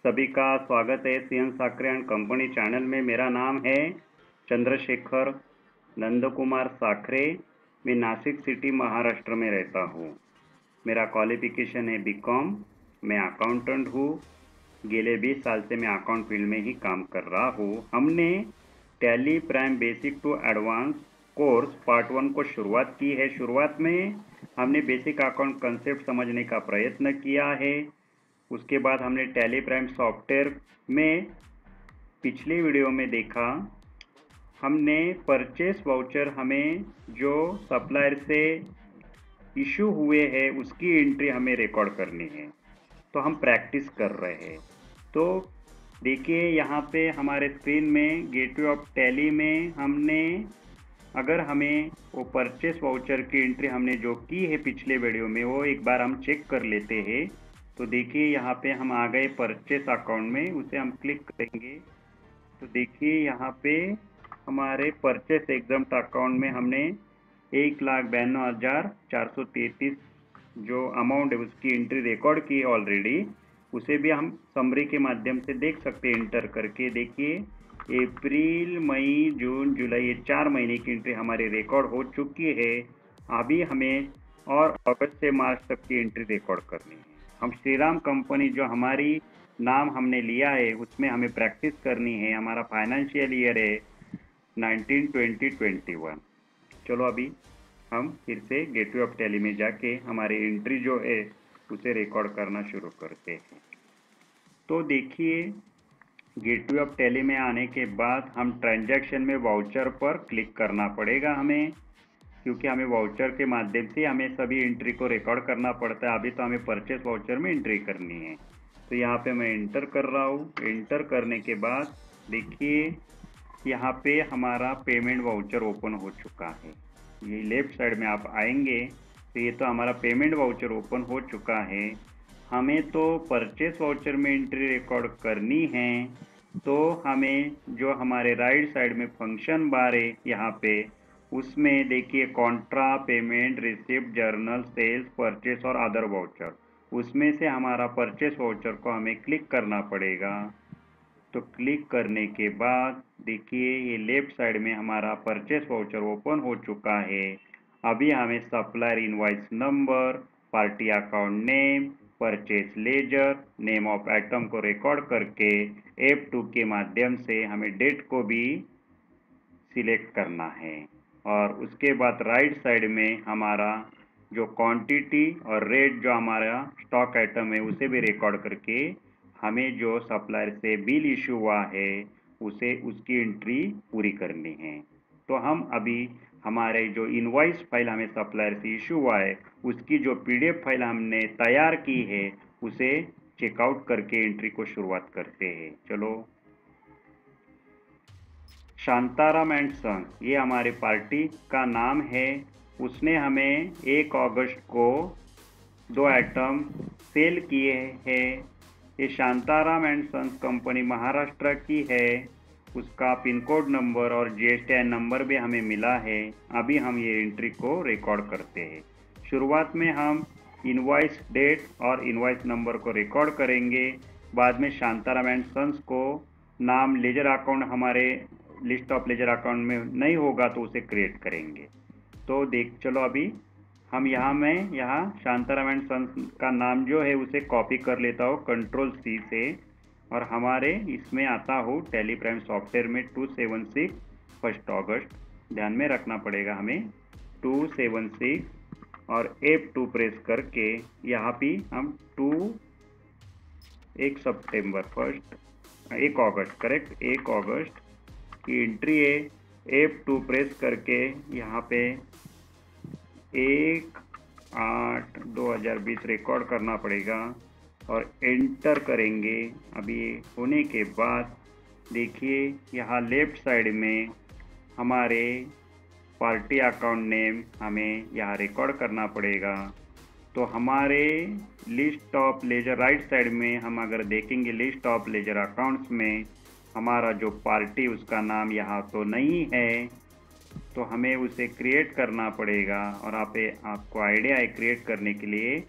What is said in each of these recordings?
सभी का स्वागत है CN Sakre and company channel में। मेरा नाम है चंद्रशेखर नंद कुमार साखरे। मैं नासिक सिटी महाराष्ट्र में रहता हूँ। मेरा क्वालिफिकेशन है बीकॉम। मैं अकाउंटेंट हूँ। गेले 20 साल से मैं अकाउंट फील्ड में ही काम कर रहा हूँ। हमने Tally Prime basic to advance course part 1 को शुरुआत की है। शुरुआत में हमने बेसिक अकाउंट कंसेप्ट समझने का प्रयत्न किया है। उसके बाद हमने टैली प्राइम सॉफ्टवेयर में पिछले वीडियो में देखा, हमने परचेस वाउचर हमें जो सप्लायर से इशू हुए हैं उसकी एंट्री हमें रिकॉर्ड करनी है, तो हम प्रैक्टिस कर रहे हैं। तो देखिए यहाँ पे हमारे स्क्रीन में गेटवे ऑफ टैली में हमने अगर हमें वो परचेस वाउचर की एंट्री हमने जो की है पिछले वीडियो में, वो एक बार हम चेक कर लेते हैं। तो देखिए यहाँ पे हम आ गए परचेस अकाउंट में, उसे हम क्लिक करेंगे तो देखिए यहाँ पे हमारे परचेस एग्जम्प्ट अकाउंट में हमने 1,92,433 जो अमाउंट है उसकी एंट्री रिकॉर्ड की है ऑलरेडी। उसे भी हम समरी के माध्यम से देख सकते हैं एंटर करके। देखिए अप्रैल, मई, जून, जुलाई, ये 4 महीने की एंट्री हमारी रिकॉर्ड हो चुकी है। अभी हमें और अगस्त से मार्च तक की एंट्री रिकॉर्ड करनी है। हम श्रीराम कंपनी जो हमारी नाम हमने लिया है उसमें हमें प्रैक्टिस करनी है। हमारा फाइनेंशियल ईयर है 19-20-21। चलो अभी हम फिर से गेटवे ऑफ टैली में जाके हमारी एंट्री जो है उसे रिकॉर्ड करना शुरू करते हैं। तो देखिए गेटवे ऑफ टैली में आने के बाद हम ट्रांजैक्शन में वाउचर पर क्लिक करना पड़ेगा हमें, क्योंकि हमें वाउचर के माध्यम से हमें सभी एंट्री को रिकॉर्ड करना पड़ता है। अभी तो हमें परचेस वाउचर में एंट्री करनी है। तो यहाँ पे मैं एंटर कर रहा हूँ। एंटर करने के बाद देखिए यहाँ पे हमारा पेमेंट वाउचर ओपन हो चुका है। ये लेफ्ट साइड में आप आएंगे तो ये तो हमारा पेमेंट वाउचर ओपन हो चुका है। हमें तो परचेस वाउचर में एंट्री रिकॉर्ड करनी है, तो हमें जो हमारे राइट साइड में फंक्शन बार है यहाँ पे, उसमें देखिए contra, payment, receipt, journal, sales, purchase और अदर वाउचर, उसमें से हमारा परचेस वाउचर को हमें क्लिक करना पड़ेगा। तो क्लिक करने के बाद देखिए ये लेफ्ट साइड में हमारा परचेस वाउचर ओपन हो चुका है। अभी हमें supplier invoice number, party account name, purchase ledger, name of item को रिकॉर्ड करके F2 के माध्यम से हमें डेट को भी सिलेक्ट करना है। और उसके बाद राइट साइड में हमारा जो क्वांटिटी और रेट जो हमारा स्टॉक आइटम है उसे भी रिकॉर्ड करके हमें जो सप्लायर से बिल इशू हुआ है उसे उसकी एंट्री पूरी करनी है। तो हम अभी हमारे जो इनवॉइस फाइल हमें सप्लायर से इशू हुआ है उसकी जो PDF फाइल हमने तैयार की है उसे चेकआउट करके एंट्री को शुरुआत करते हैं। चलो, शांताराम एंड सन ये हमारे पार्टी का नाम है। उसने हमें 1 अगस्त को 2 आइटम सेल किए हैं। ये Shantaram and sons company Maharashtra की है। उसका पिन कोड नंबर और GSTIN नंबर भी हमें मिला है। अभी हम ये एंट्री को रिकॉर्ड करते हैं। शुरुआत में हम इनवॉइस डेट और इनवॉइस नंबर को रिकॉर्ड करेंगे। बाद में शांताराम एंड सन्स को नाम लेजर अकाउंट हमारे लिस्ट ऑफ लेजर अकाउंट में नहीं होगा तो उसे क्रिएट करेंगे। तो चलो अभी हम यहाँ शांताराम एंड सन्स का नाम जो है उसे कॉपी कर लेता हूँ Ctrl+C से, और हमारे इसमें आता हूँ टैली प्राइम सॉफ्टवेयर में 276 1 अगस्त। ध्यान में रखना पड़ेगा हमें 276 और F2 प्रेस करके यहाँ भी हम 1 अगस्त करेक्ट 1 अगस्त की एंट्री है। F2 प्रेस करके यहाँ पे 1/8/2020 रिकॉर्ड करना पड़ेगा और एंटर करेंगे। अभी होने के बाद देखिए यहाँ लेफ्ट साइड में हमारे पार्टी अकाउंट नेम हमें यहाँ रिकॉर्ड करना पड़ेगा। तो हमारे list of ledger right side में हम अगर देखेंगे लिस्ट ऑफ लेजर अकाउंट्स में हमारा जो पार्टी उसका नाम यहाँ तो नहीं है, तो हमें उसे क्रिएट करना पड़ेगा। और आपको आइडिया है क्रिएट करने के लिए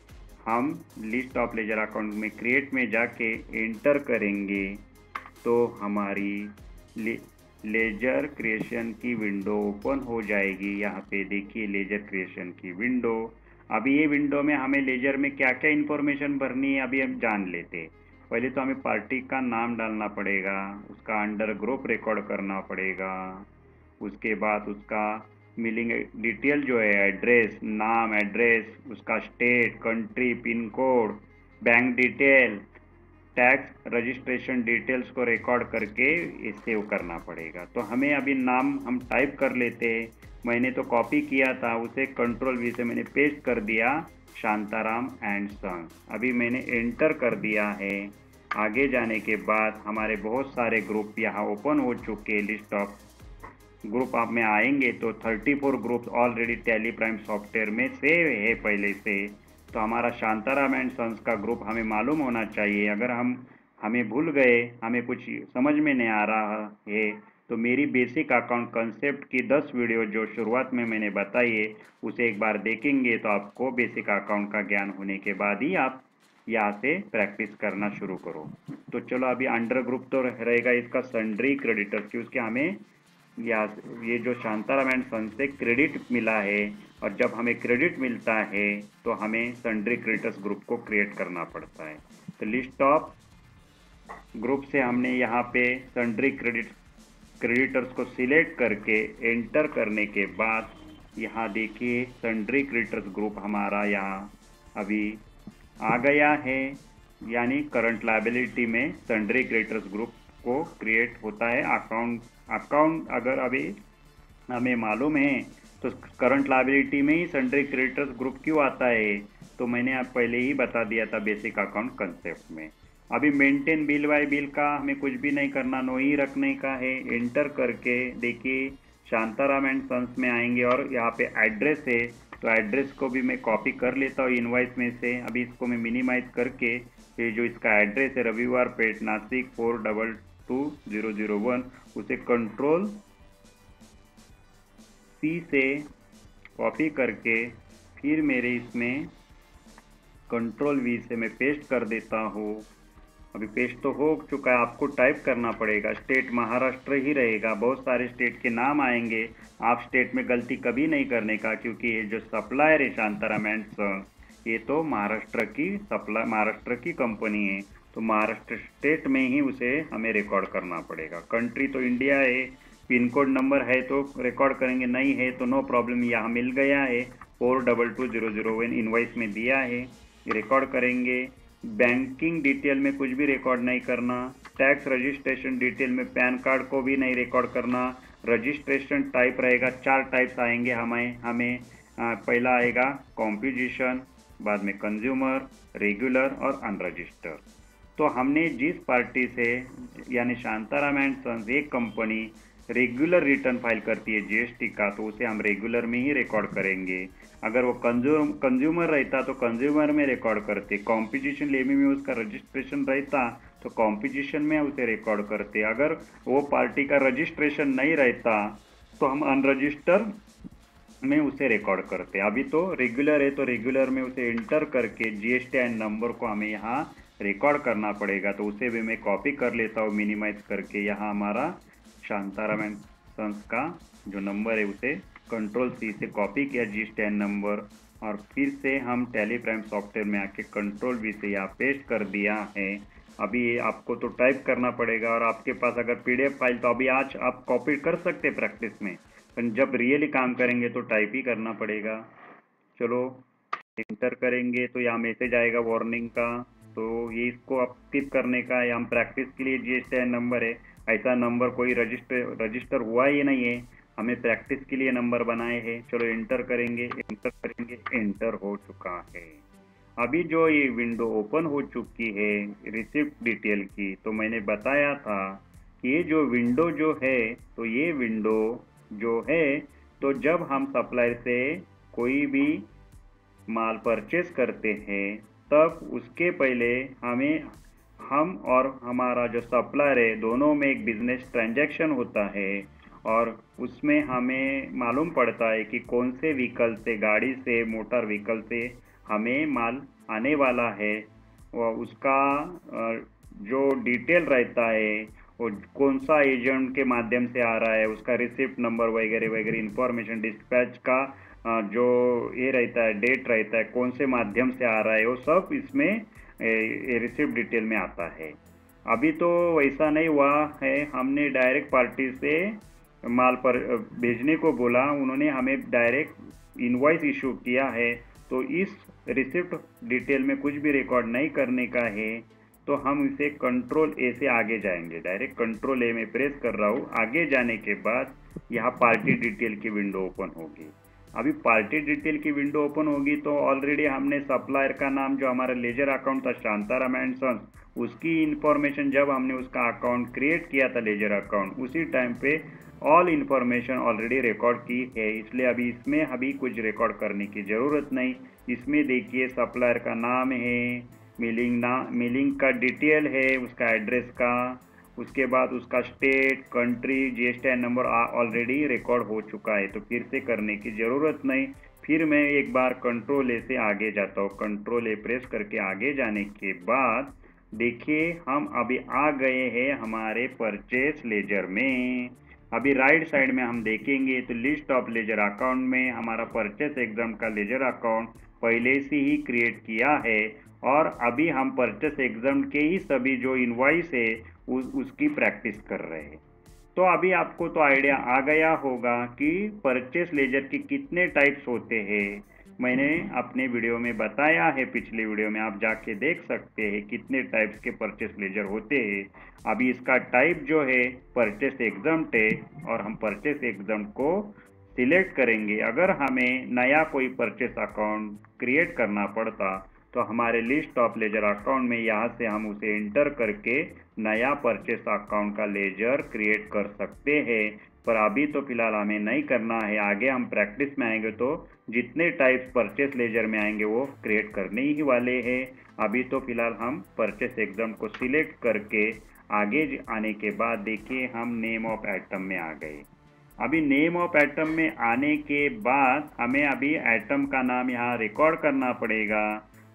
हम लिस्ट ऑफ लेजर अकाउंट में क्रिएट में जाके एंटर करेंगे तो हमारी लेजर क्रिएशन की विंडो ओपन हो जाएगी। यहाँ पे देखिए लेजर क्रिएशन की विंडो। अभी ये विंडो में हमें लेजर में क्या क्या इन्फॉर्मेशन भरनी है अभी हम जान लेते हैं। पहले तो हमें पार्टी का नाम डालना पड़ेगा, उसका अंडर ग्रुप रिकॉर्ड करना पड़ेगा, उसके बाद उसका मिलिंग डिटेल जो है एड्रेस, नाम, एड्रेस, उसका state, country, pin code, bank detail, tax registration details को रिकॉर्ड करके सेव करना पड़ेगा। तो हमें अभी नाम हम टाइप कर लेते हैं। मैंने तो कॉपी किया था, उसे कंट्रोल वी से मैंने पेस्ट कर दिया, शांताराम एंड सन्स। अभी मैंने एंटर कर दिया है। आगे जाने के बाद हमारे बहुत सारे ग्रुप यहाँ ओपन हो चुके। लिस्ट ऑफ ग्रुप आप में आएंगे तो 34 groups already tally prime software में सेव है पहले से। तो हमारा शांताराम एंड सन्स का ग्रुप हमें मालूम होना चाहिए। अगर हमें भूल गए, हमें कुछ समझ में नहीं आ रहा है, तो मेरी बेसिक अकाउंट कंसेप्ट की 10 वीडियो जो शुरुआत में मैंने बताई है उसे एक बार देखेंगे तो आपको बेसिक अकाउंट का ज्ञान होने के बाद ही आप यहाँ से प्रैक्टिस करना शुरू करो। तो चलो अभी अंडर ग्रुप तो रहेगा इसका सन्ड्री क्रेडिटर्स की, उसके हमें या ये जो शांताराम एंड सन्स से क्रेडिट मिला है, और जब हमें क्रेडिट मिलता है तो हमें सन्ड्री क्रेडिटर्स ग्रुप को क्रिएट करना पड़ता है। तो लिस्ट ऑफ ग्रुप से हमने यहाँ पे सन्ड्री क्रेडिटर्स को सिलेक्ट करके एंटर करने के बाद यहाँ देखिए सन्ड्री क्रेडिटर्स ग्रुप हमारा यहाँ अभी आ गया है, यानी करंट लायबिलिटी में सन्ड्री क्रेडिटर्स ग्रुप को क्रिएट होता है। अकाउंट अगर अभी हमें मालूम है तो करंट लायबिलिटी में ही सन्ड्री क्रेडिटर्स ग्रुप क्यों आता है, तो मैंने आप पहले ही बता दिया था बेसिक अकाउंट कंसेप्ट में। अभी मेंटेन बिल बाय बिल का हमें कुछ भी नहीं करना, नो ही रखने का है। एंटर करके देखिए शांताराम एंड सन्स में आएंगे और यहाँ पे एड्रेस है, तो एड्रेस को भी मैं कॉपी कर लेता हूँ इनवाइस में से। अभी इसको मैं मिनिमाइज करके ये जो इसका एड्रेस है रविवार पेट नासिक 422001 उसे कंट्रोल सी से कॉपी करके फिर मेरे इसमें कंट्रोल वी से मैं पेस्ट कर देता हूँ। अभी पेस्ट तो हो चुका है, आपको टाइप करना पड़ेगा। स्टेट महाराष्ट्र ही रहेगा, बहुत सारे स्टेट के नाम आएंगे, आप स्टेट में गलती कभी नहीं करने का, क्योंकि ये जो सप्लायर है शांताराम एंड सन्स ये तो महाराष्ट्र की कंपनी है, तो महाराष्ट्र स्टेट में ही उसे हमें रिकॉर्ड करना पड़ेगा। कंट्री तो इंडिया है, पिन कोड नंबर है तो रिकॉर्ड करेंगे, नहीं है तो नो प्रॉब्लम, यहाँ मिल गया है 422001 इनवाइस में दिया है, रिकॉर्ड करेंगे। बैंकिंग डिटेल में कुछ भी रिकॉर्ड नहीं करना। टैक्स रजिस्ट्रेशन डिटेल में पैन कार्ड को भी नहीं रिकॉर्ड करना। रजिस्ट्रेशन टाइप रहेगा, 4 टाइप्स आएंगे हमें पहला आएगा कॉम्पोजिशन, बाद में कंज्यूमर, रेगुलर और अनरजिस्टर्ड। तो हमने जिस पार्टी से यानी शांताराम एंड सन्स एक कंपनी रेगुलर रिटर्न फाइल करती है जीएसटी का, तो उसे हम रेगुलर में ही रिकॉर्ड करेंगे। अगर वो कंज्यूमर रहता तो कंज्यूमर में रिकॉर्ड करते। कॉम्पोजिशन लेवी में उसका रजिस्ट्रेशन रहता तो कॉम्पोजिशन में उसे रिकॉर्ड करते। अगर वो पार्टी का रजिस्ट्रेशन नहीं रहता तो हम अनरजिस्टर में उसे रिकॉर्ड करते। अभी तो रेगुलर है तो रेगुलर में उसे एंटर करके जीएसटी एंड नंबर को हमें यहाँ रिकॉर्ड करना पड़ेगा, तो उसे भी मैं कॉपी कर लेता हूँ मिनिमाइज करके। यहाँ हमारा शांताराम एंड सन्स का जो नंबर है उसे कंट्रोल सी से कॉपी किया जीएसटी एंड नंबर, और फिर से हम टैली प्राइम सॉफ्टवेयर में आके कंट्रोल वी से यहाँ पेस्ट कर दिया है। अभी आपको तो टाइप करना पड़ेगा, और आपके पास अगर पीडीएफ फाइल तो अभी आज आप कॉपी कर सकते हैं प्रैक्टिस में, पर जब रियली काम करेंगे तो टाइप ही करना पड़ेगा। चलो एंटर करेंगे तो यहाँ मैसेज आएगा वार्निंग का, तो ये इसको आप स्किप करने का है। हम प्रैक्टिस के लिए जीएसटी नंबर है, ऐसा नंबर कोई रजिस्टर हुआ ही नहीं है, हमें प्रैक्टिस के लिए नंबर बनाए हैं। चलो एंटर करेंगे, एंटर हो चुका है। अभी जो ये विंडो ओपन हो चुकी है रिसिप्ट डिटेल की, तो मैंने बताया था कि ये जो विंडो जो है, तो ये विंडो जो है, तो जब हम सप्लायर से कोई भी माल परचेस करते हैं तब उसके पहले हम और हमारा जो सप्लायर है दोनों में एक बिजनेस ट्रांजैक्शन होता है, और उसमें हमें मालूम पड़ता है कि कौन से व्हीकल से, गाड़ी से, मोटर व्हीकल से हमें माल आने वाला है और उसका जो डिटेल रहता है, वो कौन सा एजेंट के माध्यम से आ रहा है, उसका रिसिप्ट नंबर वगैरह वगैरह इंफॉर्मेशन, डिस्पैच का जो ये रहता है, डेट रहता है, कौन से माध्यम से आ रहा है, वो सब इसमें रिसिप्ट डिटेल में आता है। अभी तो वैसा नहीं हुआ है, हमने डायरेक्ट पार्टी से माल पर भेजने को बोला, उन्होंने हमें डायरेक्ट इनवॉइस इशू किया है। तो इस रिसिप्ट डिटेल में कुछ भी रिकॉर्ड नहीं करने का है, तो हम इसे कंट्रोल ए से आगे जाएंगे। डायरेक्ट कंट्रोल ए में प्रेस कर रहा हूँ। आगे जाने के बाद यहाँ पार्टी डिटेल की विंडो ओपन होगी। अभी पार्टी डिटेल की विंडो ओपन होगी तो ऑलरेडी हमने सप्लायर का नाम जो हमारा लेजर अकाउंट था शांताराम एंड सन्स, उसकी इंफॉर्मेशन जब हमने उसका अकाउंट क्रिएट किया था लेजर अकाउंट, उसी टाइम पे ऑल इंफॉर्मेशन ऑलरेडी रिकॉर्ड की है, इसलिए अभी इसमें अभी कुछ रिकॉर्ड करने की ज़रूरत नहीं। इसमें देखिए सप्लायर का नाम है, मिलिंग का डिटेल है, उसका एड्रेस का, उसके बाद उसका state, country, GST number already record हो चुका है, तो फिर से करने की ज़रूरत नहीं। फिर मैं एक बार कंट्रोल ए से आगे जाता हूँ। कंट्रोल ए प्रेस करके आगे जाने के बाद देखिए हम अभी आ गए हैं हमारे परचेस लेजर में। अभी राइट साइड में हम देखेंगे तो लिस्ट ऑफ लेजर अकाउंट में हमारा परचेस एग्जाम का लेजर अकाउंट पहले से ही क्रिएट किया है, और अभी हम परचेस एग्जाम के ही सभी जो इनवॉइस है उसकी प्रैक्टिस कर रहे हैं। तो अभी आपको तो आइडिया आ गया होगा कि परचेस लेजर के कितने टाइप्स होते हैं। मैंने अपने वीडियो में बताया है, पिछले वीडियो में आप जाके देख सकते हैं कितने टाइप्स के परचेस लेजर होते हैं। अभी इसका टाइप जो है परचेस एग्जाम्प्ट है, और हम परचेस एग्जाम्प्ट को सिलेक्ट करेंगे। अगर हमें नया कोई परचेस अकाउंट क्रिएट करना पड़ता तो हमारे लिस्ट ऑफ लेजर अकाउंट में यहाँ से हम उसे एंटर करके नया परचेस अकाउंट का लेजर क्रिएट कर सकते हैं। पर अभी तो फिलहाल हमें नहीं करना है, आगे हम प्रैक्टिस में आएंगे तो जितने टाइप्स परचेस लेजर में आएंगे वो क्रिएट करने ही वाले हैं। अभी तो फिलहाल हम परचेस एग्जाम को सिलेक्ट करके आगे आने के बाद देखिए हम नेम ऑफ आइटम में आ गए। अभी नेम ऑफ आइटम में आने के बाद हमें अभी आइटम का नाम यहाँ रिकॉर्ड करना पड़ेगा।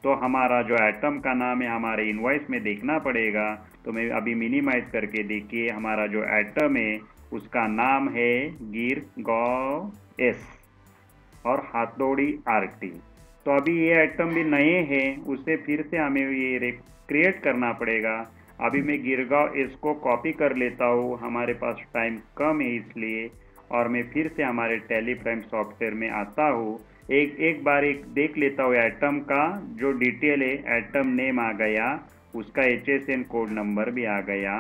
तो हमारा जो आइटम का नाम है हमारे इनवॉइस में देखना पड़ेगा। तो मैं अभी मिनिमाइज करके देखिए हमारा जो आइटम है उसका नाम है गिरगांव एस और हाथोड़ी आरटी। तो अभी ये आइटम भी नए हैं, उसे फिर से हमें ये क्रिएट करना पड़ेगा। अभी मैं गिरगांव एस को कॉपी कर लेता हूँ, हमारे पास टाइम कम है इसलिए, और मैं फिर से हमारे टैली प्राइम सॉफ्टवेयर में आता हूँ। एक बार देख लेता हूँ आइटम का जो डिटेल है, आइटम नेम आ गया, उसका HSN कोड नंबर भी आ गया,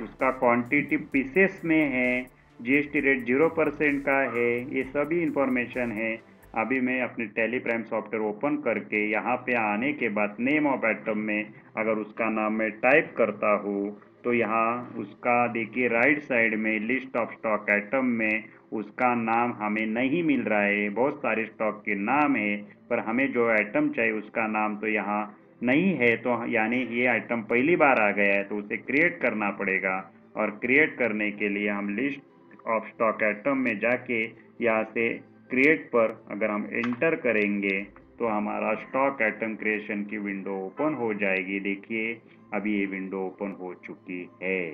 उसका क्वांटिटी पीसेस में है, GST रेट 0% का है, ये सभी इंफॉर्मेशन है। अभी मैं अपने टैली प्राइम सॉफ्टवेयर ओपन करके यहाँ पे आने के बाद नेम ऑफ आइटम में अगर उसका नाम मैं टाइप करता हूँ तो यहाँ उसका देखिए राइट साइड में लिस्ट ऑफ स्टॉक आइटम में उसका नाम हमें नहीं मिल रहा है। बहुत सारे स्टॉक के नाम है पर हमें जो आइटम चाहिए उसका नाम तो यहाँ नहीं है, तो यानी ये आइटम पहली बार आ गया है, तो उसे क्रिएट करना पड़ेगा। और क्रिएट करने के लिए हम लिस्ट ऑफ स्टॉक आइटम में जाके यहाँ से क्रिएट पर अगर हम एंटर करेंगे तो हमारा स्टॉक आइटम क्रिएशन की विंडो ओपन हो जाएगी। देखिए अभी ये विंडो ओपन हो चुकी है।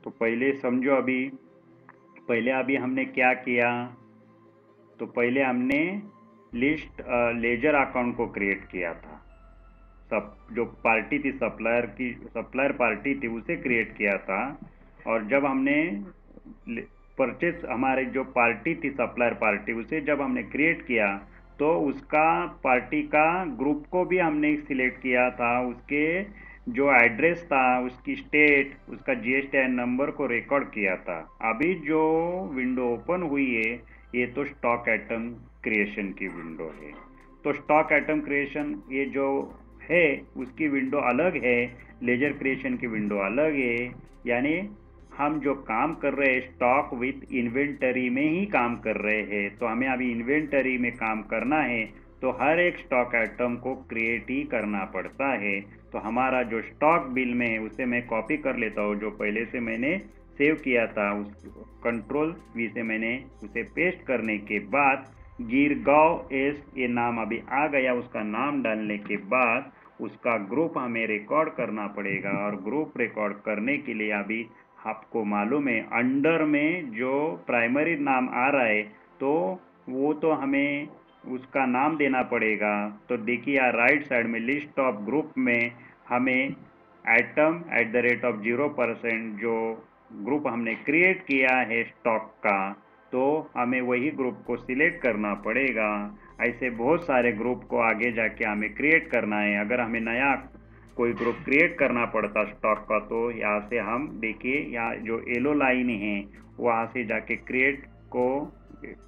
तो पहले समझो, पहले अभी हमने क्या किया, तो पहले हमने लिस्ट लेजर अकाउंट को क्रिएट किया था। जो पार्टी थी सप्लायर पार्टी थी उसे क्रिएट किया था। और जब हमने परचेस हमारे जो पार्टी थी सप्लायर पार्टी, उसे जब हमने क्रिएट किया तो उसका पार्टी का ग्रुप को भी हमने सिलेक्ट किया था, उसके जो एड्रेस था, उसकी स्टेट, उसका GSTIN नंबर को रिकॉर्ड किया था। अभी जो विंडो ओपन हुई है ये तो स्टॉक आइटम क्रिएशन की विंडो है। तो स्टॉक आइटम क्रिएशन ये जो है उसकी विंडो अलग है, लेजर क्रिएशन की विंडो अलग है। यानी हम जो काम कर रहे हैं स्टॉक विथ इन्वेंटरी में ही काम कर रहे हैं। तो हमें अभी इन्वेंटरी में काम करना है तो हर एक स्टॉक आइटम को क्रिएट ही करना पड़ता है। तो हमारा जो स्टॉक बिल में है उसे मैं कॉपी कर लेता हूँ, जो पहले से मैंने सेव किया था, उस कंट्रोल V से मैंने उसे पेस्ट करने के बाद गिरगांव एस ये नाम अभी आ गया। उसका नाम डालने के बाद उसका ग्रुप हमें रिकॉर्ड करना पड़ेगा, और ग्रुप रिकॉर्ड करने के लिए अभी आपको मालूम है अंडर में जो प्राइमरी नाम आ रहा है तो वो तो हमें उसका नाम देना पड़ेगा। तो देखिए यहाँ राइट साइड में लिस्ट ऑफ ग्रुप में हमें एटम @0% जो ग्रुप हमने क्रिएट किया है स्टॉक का, तो हमें वही ग्रुप को सिलेक्ट करना पड़ेगा। ऐसे बहुत सारे ग्रुप को आगे जाके हमें क्रिएट करना है। अगर हमें नया कोई ग्रुप क्रिएट करना पड़ता स्टॉक का, तो यहाँ से हम देखिए यहाँ जो येलो लाइन है वहाँ से जाके क्रिएट को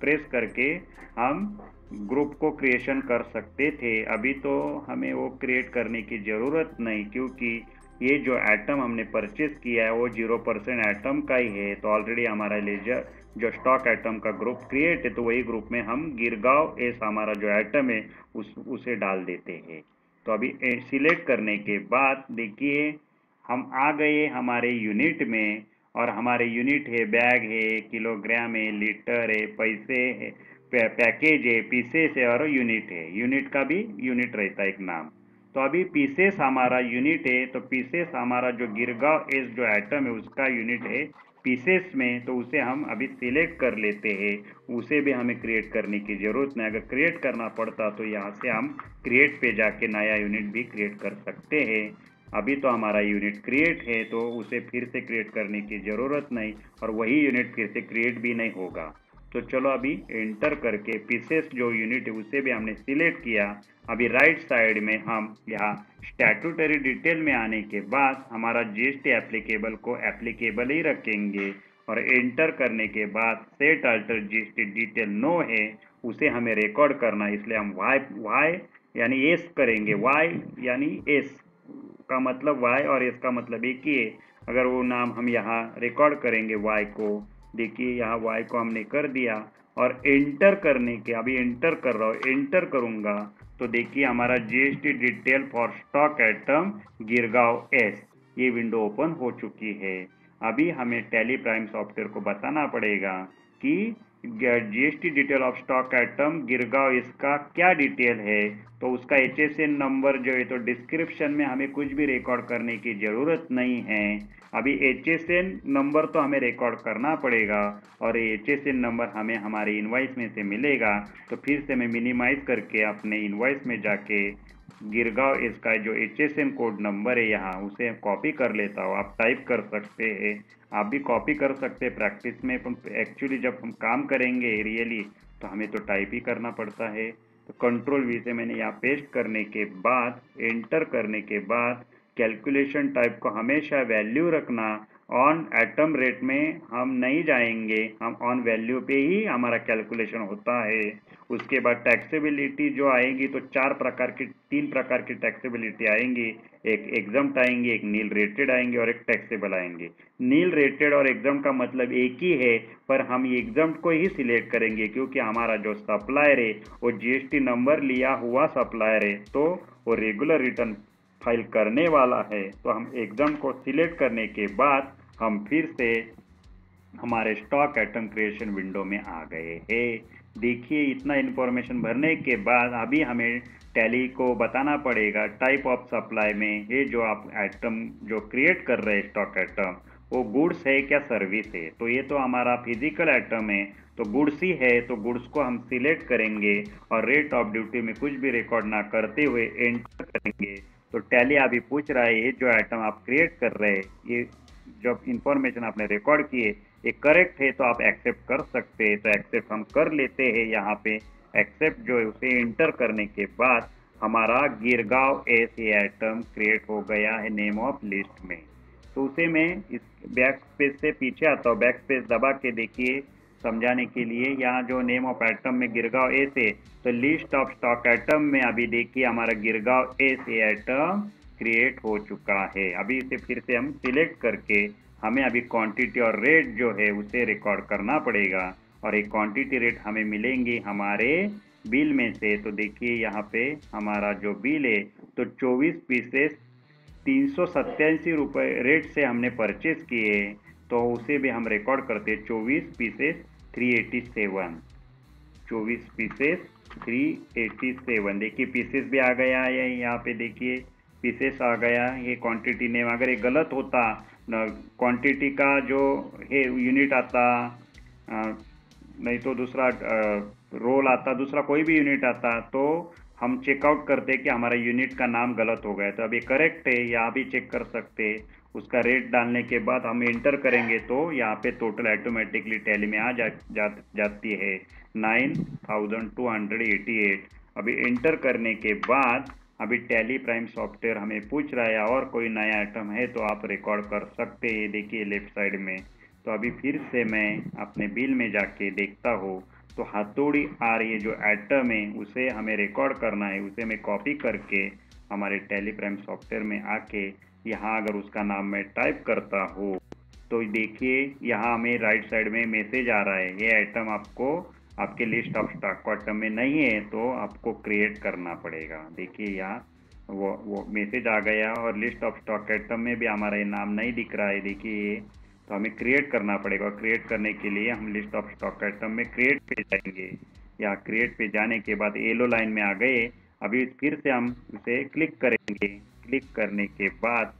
प्रेस करके हम ग्रुप को क्रिएशन कर सकते थे। अभी तो हमें वो क्रिएट करने की ज़रूरत नहीं, क्योंकि ये जो एटम हमने परचेज किया है वो 0% एटम का ही है। तो ऑलरेडी हमारा लेजर जो स्टॉक एटम का ग्रुप क्रिएट है, तो वही ग्रुप में हम गिरगांव एस हमारा जो एटम है उसे डाल देते हैं। तो अभी सिलेक्ट करने के बाद देखिए हम आ गए हमारे यूनिट में, और हमारे यूनिट है बैग है, किलोग्राम है, लीटर है, पैसे है, पैकेज है, पीसेस है और यूनिट है। यूनिट का भी यूनिट रहता है एक नाम। तो अभी पीसेस हमारा यूनिट है, तो पीसेस हमारा जो गिरगांव एस जो एटम है उसका यूनिट है पीसेस में, तो उसे हम अभी सिलेक्ट कर लेते हैं। उसे भी हमें क्रिएट करने की ज़रूरत नहीं। अगर क्रिएट करना पड़ता तो यहाँ से हम क्रिएट पे जाके नया यूनिट भी क्रिएट कर सकते हैं। अभी तो हमारा यूनिट क्रिएट है तो उसे फिर से क्रिएट करने की ज़रूरत नहीं, और वही यूनिट फिर से क्रिएट भी नहीं होगा। तो चलो अभी एंटर करके पीसेस जो यूनिट है उसे भी हमने सिलेक्ट किया। अभी राइट साइड में हम यहाँ स्टैट्यूटरी डिटेल में आने के बाद हमारा जीएसटी एप्लीकेबल को एप्लीकेबल ही रखेंगे, और एंटर करने के बाद set alter GST detail no है उसे हमें रिकॉर्ड करना है। इसलिए हम वाई यानी एस करेंगे। वाई यानी एस का मतलब वाई और एस का मतलब एक ही है। अगर वो नाम हम यहाँ रिकॉर्ड करेंगे वाई को, देखिए यहाँ वाई को हमने कर दिया, और एंटर करने के अभी एंटर कर रहा हूँ, एंटर करूँगा तो देखिए हमारा GST detail for stock atom Girgaon S ये विंडो ओपन हो चुकी है। अभी हमें टैली प्राइम सॉफ्टवेयर को बताना पड़ेगा कि GST detail of stock item Girgaon इसका क्या डिटेल है। तो उसका एचएसएन नंबर जो है, तो डिस्क्रिप्शन में हमें कुछ भी रिकॉर्ड करने की ज़रूरत नहीं है। अभी एचएसएन नंबर तो हमें रिकॉर्ड करना पड़ेगा, और ये एचएसएन नंबर हमें हमारे इनवॉइस में से मिलेगा। तो फिर से मैं मिनिमाइज करके अपने इनवॉइस में जाके गिरगांव इसका जो एचएसएन कोड नंबर है यहाँ उसे कॉपी कर लेता हूँ। आप टाइप कर सकते हैं, आप भी कॉपी कर सकते हैं प्रैक्टिस में, पर एक्चुअली जब हम काम करेंगे रियली तो हमें तो टाइप ही करना पड़ता है। तो कंट्रोल वी से मैंने यहाँ पेस्ट करने के बाद एंटर करने के बाद कैलकुलेशन टाइप को हमेशा वैल्यू रखना। ऑन एटम रेट में हम नहीं जाएंगे, हम ऑन वैल्यू पे ही हमारा कैलकुलेशन होता है। उसके बाद टैक्सेबिलिटी जो आएगी तो तीन प्रकार की टैक्सेबिलिटी आएंगी। एक एग्जम्प्ट आएंगे, एक नील रेटेड आएंगे और एक टैक्सेबल आएंगे। नील रेटेड और एग्जम्प्ट का मतलब एक ही है, पर हम एग्जम्प्ट को ही सिलेक्ट करेंगे क्योंकि हमारा जो सप्लायर है वो जीएसटी नंबर लिया हुआ सप्लायर है, तो वो रेगुलर रिटर्न फाइल करने वाला है। तो हम एग्जम्प्ट को सिलेक्ट करने के बाद हम फिर से हमारे स्टॉक आइटम क्रिएशन विंडो में आ गए हैं। देखिए इतना इन्फॉर्मेशन भरने के बाद अभी हमें टैली को बताना पड़ेगा टाइप ऑफ सप्लाई में ये जो आप आइटम जो क्रिएट कर रहे हैं स्टॉक आइटम वो गुड्स है क्या सर्विस है। तो ये तो हमारा फिजिकल आइटम है तो गुड्स ही है, तो गुड्स को हम सिलेक्ट करेंगे और रेट ऑफ ड्यूटी में कुछ भी रिकॉर्ड ना करते हुए एंटर करेंगे। तो टैली अभी पूछ रहा है ये जो आइटम आप क्रिएट कर रहे हैं, ये जब इंफॉर्मेशन आपने रिकॉर्ड किए ये करेक्ट है तो आप एक्सेप्ट कर सकते हैं। तो एक्सेप्ट हम कर लेते हैं। यहाँ पे एक्सेप्ट जो है उसे एंटर करने के बाद हमारा गिरगांव एस ये आइटम क्रिएट हो गया है नेम ऑफ लिस्ट में। तो उसे मैं इस बैक स्पेस से पीछे आता हूँ, बैक स्पेस दबा के देखिए समझाने के लिए। यहाँ जो नेम ऑफ आइटम में गिरगांव एस है, तो लिस्ट ऑफ स्टॉक आइटम में अभी देखिए हमारा गिरगांव एस ये आइटम क्रिएट हो चुका है। अभी इसे फिर से हम सिलेक्ट करके हमें अभी क्वांटिटी और रेट जो है उसे रिकॉर्ड करना पड़ेगा, और एक क्वांटिटी रेट हमें मिलेंगे हमारे बिल में से। तो देखिए यहाँ पे हमारा जो बिल है तो 24 पीसेस 387 रुपये रेट से हमने परचेज किए, तो उसे भी हम रिकॉर्ड करते हैं 24 पीसेस 387। 24 पीसेस 387। देखिए पीसेस भी आ गया है, यहाँ पे देखिए पीसेस आ गया। ये क्वांटिटी नेम अगर ये गलत होता, क्वांटिटी का जो है यूनिट आता, नहीं तो दूसरा रोल आता, दूसरा कोई भी यूनिट आता, तो हम चेकआउट करते कि हमारा यूनिट का नाम गलत हो गया। तो अभी करेक्ट है, यहाँ भी चेक कर सकते। उसका रेट डालने के बाद हम एंटर करेंगे तो यहाँ पे टोटल ऑटोमेटिकली टैली में आ जाती है 9288। अभी एंटर करने के बाद अभी टैली प्राइम सॉफ्टवेयर हमें पूछ रहा है और कोई नया आइटम है तो आप रिकॉर्ड कर सकते हैं। देखिए लेफ्ट साइड में। तो अभी फिर से मैं अपने बिल में जाके देखता हूँ तो हथौड़ी आर ये जो आइटम है उसे हमें रिकॉर्ड करना है, उसे मैं कॉपी करके हमारे टैली प्राइम सॉफ्टवेयर में आके यहाँ अगर उसका नाम मैं टाइप करता हूँ तो देखिए यहाँ हमें राइट साइड में मैसेज आ रहा है, ये आइटम आपको आपके लिस्ट ऑफ स्टॉक आइटम में नहीं है तो आपको क्रिएट करना पड़ेगा। देखिए यहाँ वो मैसेज आ गया और लिस्ट ऑफ स्टॉक आइटम में भी हमारा ये नाम नहीं दिख रहा है। देखिए तो हमें क्रिएट करना पड़ेगा। क्रिएट करने के लिए हम लिस्ट ऑफ स्टॉक आइटम में क्रिएट पे जाएंगे। या क्रिएट पे जाने के बाद येलो लाइन में आ गए। अभी फिर से हम उसे क्लिक करेंगे। क्लिक करने के बाद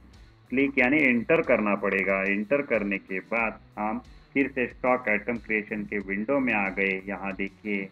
क्लिक यानी एंटर करना पड़ेगा। एंटर करने के बाद हम फिर से स्टॉक आइटम क्रिएशन के विंडो में आ गए। यहाँ देखिए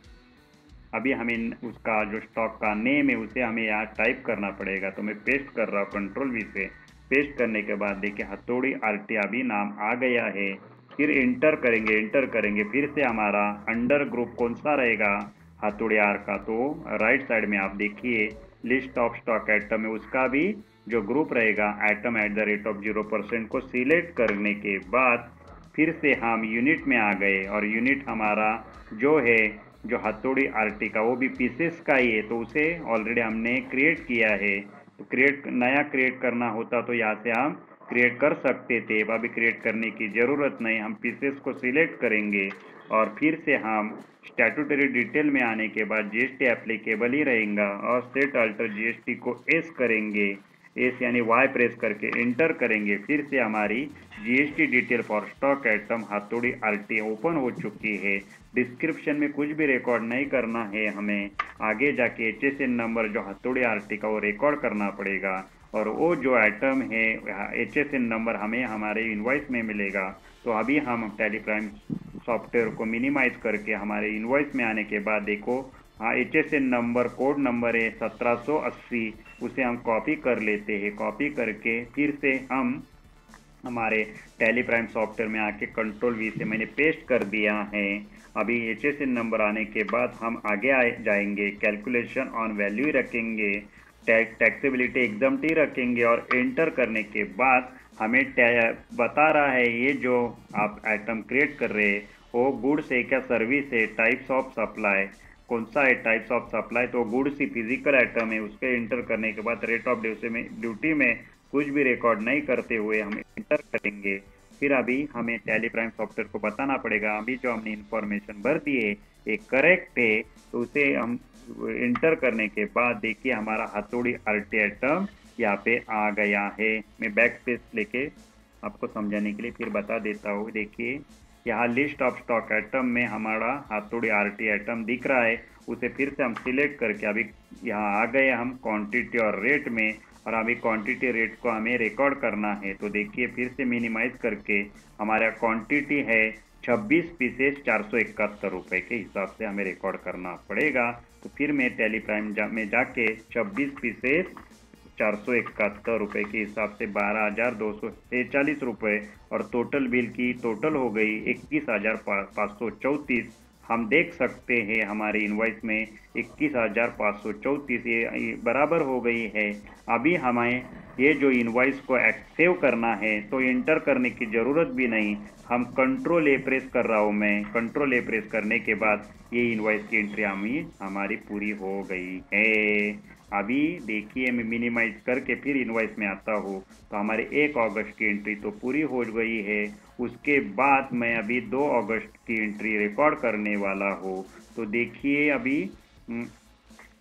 अभी हमें उसका जो स्टॉक का नेम है उसे हमें यहाँ टाइप करना पड़ेगा। तो मैं पेस्ट कर रहा हूँ कंट्रोल वी से। पेस्ट करने के बाद देखिए हथौड़ी आरटी अभी नाम आ गया है। फिर एंटर करेंगे। एंटर करेंगे फिर से हमारा अंडर ग्रुप कौन सा रहेगा हथौड़ी आर का, तो राइट साइड में आप देखिए लिस्ट ऑफ स्टॉक आइटम है उसका भी जो ग्रुप रहेगा item at the rate of 0% को सिलेक्ट करने के बाद फिर से हम यूनिट में आ गए और यूनिट हमारा जो है जो हथौड़ी आरटी का वो भी पीसेस का ही है, तो उसे ऑलरेडी हमने क्रिएट किया है। तो नया क्रिएट करना होता तो यहाँ से हम क्रिएट कर सकते थे। अभी क्रिएट करने की ज़रूरत नहीं। हम पीसेस को सिलेक्ट करेंगे और फिर से हम स्टैट्यूटरी डिटेल में आने के बाद जीएसटी एप्लीकेबल ही रहेगा और सेट अल्टर जीएसटी को एस करेंगे। एस यानी वाई प्रेस करके एंटर करेंगे। फिर से हमारी GST detail for stock item हथौड़ी आरटी ओपन हो चुकी है। डिस्क्रिप्शन में कुछ भी रिकॉर्ड नहीं करना है, हमें आगे जाके एचएसएन नंबर जो हथौड़ी आरटी का वो रिकॉर्ड करना पड़ेगा और वो जो आइटम है एचएसएन नंबर हमें हमारे इनवॉइस में मिलेगा। तो अभी हम टैली प्राइम सॉफ्टवेयर को मिनिमाइज करके हमारे इनवॉइस में आने के बाद देखो हाँ एचएसएन नंबर कोड नंबर है 1780, उसे हम कॉपी कर लेते हैं। कॉपी करके फिर से हम हमारे टैली प्राइम सॉफ्टवेयर में आके कंट्रोल वी से मैंने पेस्ट कर दिया है। अभी एचएसएन नंबर आने के बाद हम आगे जाएंगे। कैलकुलेशन ऑन वैल्यू रखेंगे, टैक्सेबिलिटी एग्जम्प्टी रखेंगे और एंटर करने के बाद हमें बता रहा है ये जो आप आइटम क्रिएट कर रहे हैं वो गुड्स है क्या सर्विस है, टाइप्स ऑफ सप्लाई कौन सा है, टाइप्स ऑफ सप्लाई तो गुड्स ही फिजिकल आइटम है। उसके एंटर करने के बाद रेट ऑफ ड्यूटी में कुछ भी रिकॉर्ड नहीं करते हुए हम एंटर करेंगे। फिर अभी हमें टैली प्राइम सॉफ्टवेयर को बताना पड़ेगा अभी जो हमने इंफॉर्मेशन भर दी है ये करेक्ट है, तो उसे हम एंटर करने के बाद देखिए हमारा हथौड़ी आरटी आइटम यहाँ पे आ गया है। मैं बैक स्पेस लेके आपको समझाने के लिए फिर बता देता हूँ। देखिए यहाँ लिस्ट ऑफ स्टॉक आइटम में हमारा हथौड़ी आरटी आइटम दिख रहा है, उसे फिर से हम सिलेक्ट करके अभी यहाँ आ गए हम क्वांटिटी और रेट में और अभी क्वांटिटी रेट को हमें रिकॉर्ड करना है। तो देखिए फिर से मिनिमाइज करके हमारा क्वांटिटी है 26 पीसेस 471 रुपये के हिसाब से हमें रिकॉर्ड करना पड़ेगा। तो फिर मैं टैली प्राइम में जाके 26 पीसेस 471 रुपये के हिसाब से 12,246 रुपये और टोटल बिल की टोटल हो गई 21,534। हम देख सकते हैं हमारे इनवॉइस में 21,534 ये बराबर हो गई है। अभी हमें ये जो इनवॉइस को सेव करना है तो एंटर करने की ज़रूरत भी नहीं। हम कंट्रोल ए प्रेस कर रहा हूँ मैं। कंट्रोल ए प्रेस करने के बाद ये इनवॉइस की एंट्री हमारी पूरी हो गई है। अभी देखिए मैं मिनिमाइज करके फिर इनवॉइस में आता हूँ तो हमारे 1 अगस्त की एंट्री तो पूरी हो गई है। उसके बाद मैं अभी 2 अगस्त की एंट्री रिकॉर्ड करने वाला हूँ। तो देखिए अभी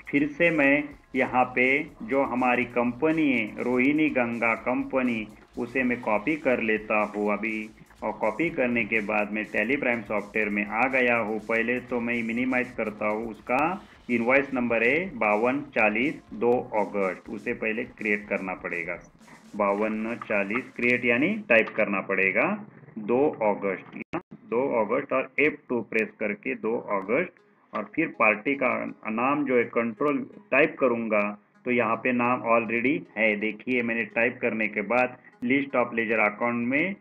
फिर से मैं यहाँ पे जो हमारी कंपनी है रोहिणी गंगा कंपनी उसे मैं कॉपी कर लेता हूँ अभी और कॉपी करने के बाद मैं टैली प्राइम सॉफ्टवेयर में आ गया हूँ। पहले तो मैं मिनिमाइज करता हूँ। उसका इनवॉइस नंबर है 5240 2 अगस्त, उसे पहले क्रिएट करना पड़ेगा। 5240 क्रिएट यानी टाइप करना पड़ेगा 2 अगस्त, 2 अगस्त और F2 प्रेस करके 2 अगस्त, और फिर पार्टी का नाम जो है कंट्रोल टाइप करूंगा तो यहाँ पे नाम ऑलरेडी है। देखिए मैंने टाइप करने के बाद लिस्ट ऑफ लेजर अकाउंट में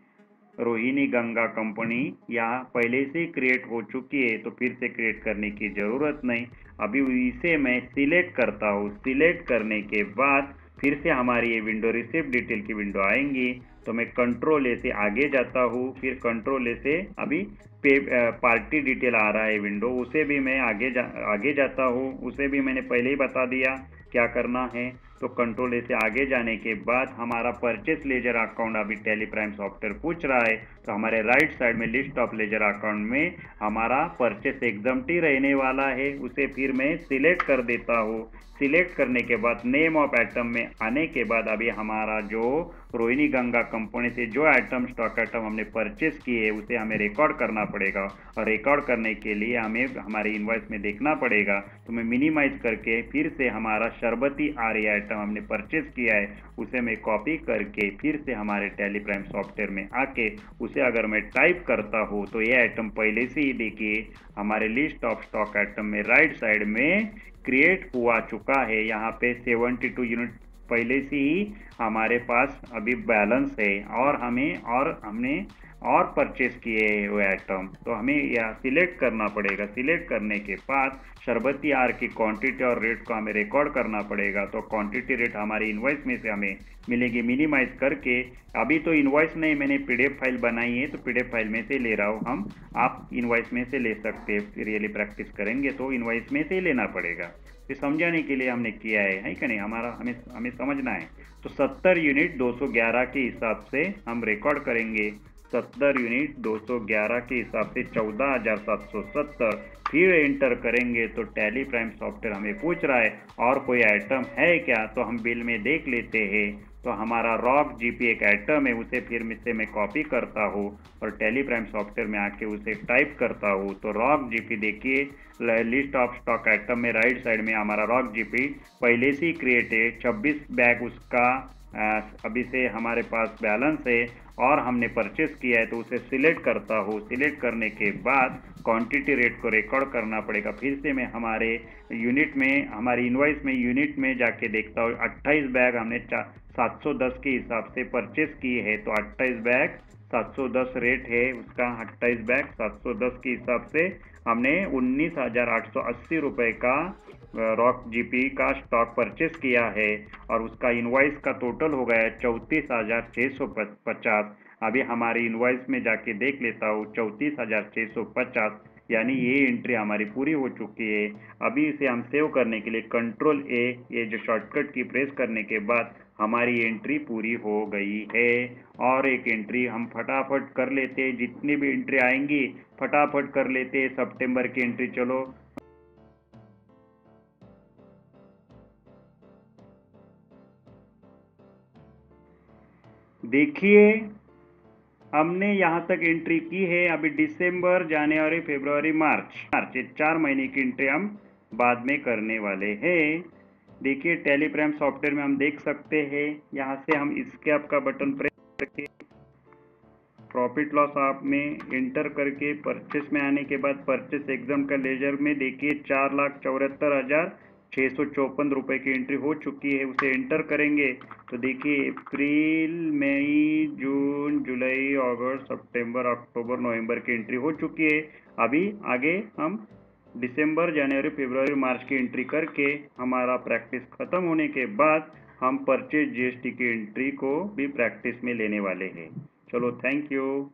रोहिणी गंगा कंपनी यहाँ पहले से ही क्रिएट हो चुकी है, तो फिर से क्रिएट करने की ज़रूरत नहीं। अभी इसे मैं सिलेक्ट करता हूँ। सिलेक्ट करने के बाद फिर से हमारी ये विंडो रिसिप्ट डिटेल की विंडो आएंगी, तो मैं कंट्रोल ए से आगे जाता हूँ। फिर कंट्रोल ए से अभी पार्टी डिटेल आ रहा है विंडो, उसे भी मैं आगे जाता हूँ। उसे भी मैंने पहले ही बता दिया क्या करना है। तो कंट्रोल ए से आगे जाने के बाद हमारा परचेस लेजर अकाउंट अभी टैली प्राइम सॉफ्टवेयर पूछ रहा है, तो हमारे राइट साइड में लिस्ट ऑफ लेजर अकाउंट में हमारा परचेस एग्जम्प्टी रहने वाला है, उसे फिर मैं सिलेक्ट कर देता हूँ। सिलेक्ट करने के बाद नेम ऑफ आइटम में आने के बाद अभी हमारा जो रोहिणी गंगा कंपनी से जो आइटम स्टॉक आइटम हमने परचेस किए है उसे हमें रिकॉर्ड करना पड़ेगा, और रिकॉर्ड करने के लिए हमें हमारे इनवॉइस में देखना पड़ेगा। तो मैं मिनिमाइज करके फिर से हमारा शरबती आर्य आइटम हमने परचेस किया है उसे मैं कॉपी करके फिर से हमारे टैली प्राइम सॉफ्टवेयर में आके उसे अगर मैं टाइप करता हूँ तो ये आइटम पहले से ही देखिए हमारे लिस्ट ऑफ स्टॉक आइटम में राइट साइड में क्रिएट हुआ चुका है। यहाँ पे 72 यूनिट पहले से ही हमारे पास अभी बैलेंस है, और हमने और परचेस किए हुए आइटम, तो हमें यह सिलेक्ट करना पड़ेगा। सिलेक्ट करने के बाद शरबती आर की क्वांटिटी और रेट को हमें रिकॉर्ड करना पड़ेगा। तो क्वांटिटी रेट हमारी इनवॉइस में से हमें मिलेगी। मिनिमाइज करके अभी तो इनवॉइस नहीं, मैंने पीडीएफ फाइल बनाई है तो पीडीएफ फाइल में से ले रहा हूँ हम। आप इनवॉइस में से ले सकते हैं। रियली प्रैक्टिस करेंगे तो इनवॉइस में से ही लेना पड़ेगा। ये समझाने के लिए हमने किया है कि नहीं, हमें समझना है। तो 70 यूनिट 211 के हिसाब से हम रिकॉर्ड करेंगे। 70 यूनिट 211 के हिसाब से 14,770, फिर एंटर करेंगे तो टैली प्राइम सॉफ्टवेयर हमें पूछ रहा है और कोई आइटम है क्या, तो हम बिल में देख लेते हैं। तो हमारा रॉक जीपी एक आइटम है, उसे फिर से मैं कॉपी करता हूँ और टैली प्राइम सॉफ्टवेयर में आके उसे टाइप करता हूँ। तो रॉक जीपी देखिए लिस्ट ऑफ स्टॉक आइटम में राइट साइड में हमारा रॉक जीपी पहले से ही क्रिएट है। 26 बैग उसका अभी से हमारे पास बैलेंस है और हमने परचेस किया है, तो उसे सिलेक्ट करता हूँ। सिलेक्ट करने के बाद क्वांटिटी रेट को रिकॉर्ड करना पड़ेगा। फिर से मैं हमारे यूनिट में हमारी इनवॉइस में यूनिट में जाके देखता हूँ। 28 बैग हमने 710 के हिसाब से परचेस किए है, तो 28 बैग 710 रेट है उसका। 28 बैग 710 के हिसाब से हमने 19,880 रुपये का रॉक जीपी का स्टॉक परचेस किया है, और उसका इनवॉइस का टोटल हो गया है 34,650। अभी हमारी इनवॉइस में जाके देख लेता हूँ 34,650, यानी ये एंट्री हमारी पूरी हो चुकी है। अभी इसे हम सेव करने के लिए कंट्रोल ए, ये जो शॉर्टकट की प्रेस करने के बाद हमारी एंट्री पूरी हो गई है। और एक एंट्री हम फटाफट कर लेते हैं, जितनी भी एंट्री आएंगी फटाफट कर लेते हैं। सितंबर की एंट्री चलो देखिए, हमने यहाँ तक एंट्री की है। अभी दिसंबर, जनवरी, फरवरी, मार्च, ये 4 महीने की एंट्री हम बाद में करने वाले हैं। देखिए टैली प्राइम सॉफ्टवेयर में हम देख सकते हैं, यहाँ से हम एस्केप का बटन प्रेस करके प्रॉफिट लॉस आप में एंटर करके परचेस में आने के बाद परचेस एग्जाम का लेजर में देखिए 4,74,654 रुपये की एंट्री हो चुकी है। उसे एंटर करेंगे तो देखिए अप्रैल, मई, जून, जुलाई, अगस्त, सितंबर, अक्टूबर, नवंबर की एंट्री हो चुकी है। अभी आगे हम दिसंबर, जनवरी, फरवरी, मार्च की एंट्री करके हमारा प्रैक्टिस खत्म होने के बाद हम परचेज जीएसटी की एंट्री को भी प्रैक्टिस में लेने वाले हैं। चलो थैंक यू।